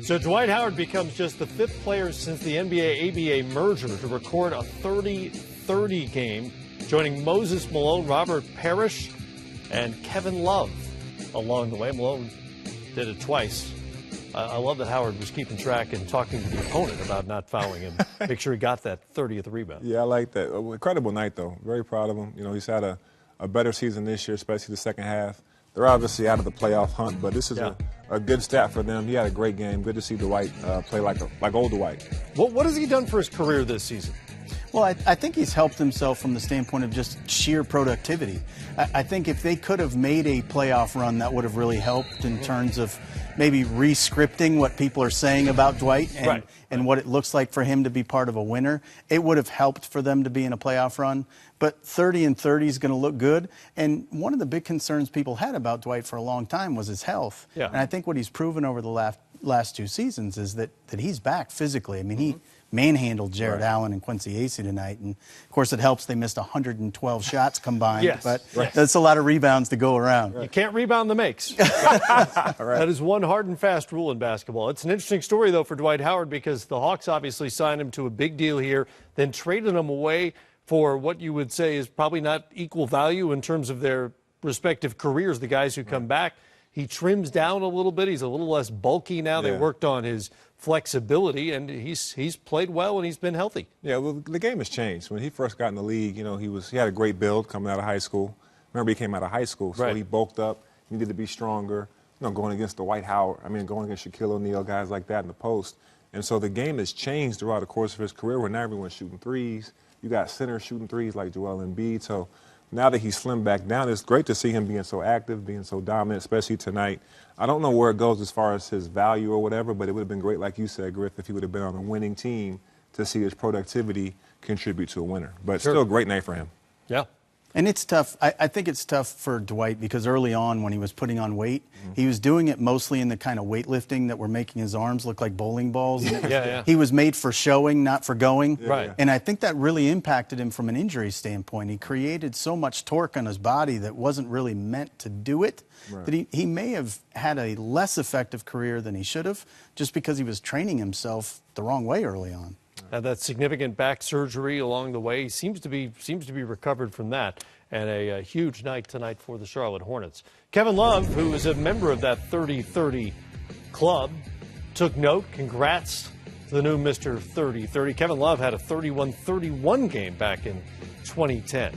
So Dwight Howard becomes just the 5th player since the NBA-ABA merger to record a 30-30 game, joining Moses Malone, Robert Parrish, and Kevin Love along the way. Malone did it twice. I love that Howard was keeping track and talking to the opponent about not fouling him. Make sure he got that 30th rebound. Yeah, I like that. Incredible night, though. Very proud of him. You know, he's had a better season this year, especially the second half. They're obviously out of the playoff hunt, but this is a good stat for them. He had a great game. Good to see Dwight play like old Dwight. What has he done for his career this season? Well, I think he's helped himself from the standpoint of just sheer productivity. I think if they could have made a playoff run, that would have really helped in terms of maybe re-scripting what people are saying about Dwight and what it looks like for him to be part of a winner. It would have helped for them to be in a playoff run. But 30-30 is going to look good. And one of the big concerns people had about Dwight for a long time was his health. Yeah. And I think what he's proven over the last 2 seasons is that he's back physically. I mean, he manhandled Jared Allen and Quincy Acey tonight. And, of course, it helps they missed 112 shots combined. Yes. But that's a lot of rebounds to go around. You can't rebound the makes. That is one hard and fast rule in basketball. It's an interesting story, though, for Dwight Howard because the Hawks obviously signed him to a big deal here, then traded him away for what you would say is probably not equal value in terms of their respective careers, the guys who come back. He trims down a little bit. He's a little less bulky now. They worked on his flexibility, and he's played well and he's been healthy. Yeah, well, the game has changed. When he first got in the league, you know, he had a great build coming out of high school. Remember, he came out of high school, so he bulked up, needed to be stronger, you know, going against Dwight Howard, going against Shaquille O'Neal, guys like that in the post. And so the game has changed throughout the course of his career where now everyone's shooting threes. You got centers shooting threes like Joel Embiid. So now that he's slimmed back down, it's great to see him being so active, being so dominant, especially tonight. I don't know where it goes as far as his value or whatever, but it would have been great, like you said, Griff, if he would have been on a winning team to see his productivity contribute to a winner. But still a great night for him. Yeah. And it's tough. I think it's tough for Dwight because early on when he was putting on weight, he was doing it mostly in the kind of weightlifting that were making his arms look like bowling balls. He was made for showing, not for going. And I think that really impacted him from an injury standpoint. He created so much torque on his body that wasn't really meant to do it, that he may have had a less effective career than he should have just because he was training himself the wrong way early on. Had that significant back surgery along the way. He seems to be recovered from that. And a huge night tonight for the Charlotte Hornets. Kevin Love, who is a member of that 30-30 club, took note. Congrats to the new Mr. 30-30. Kevin Love had a 31-31 game back in 2010.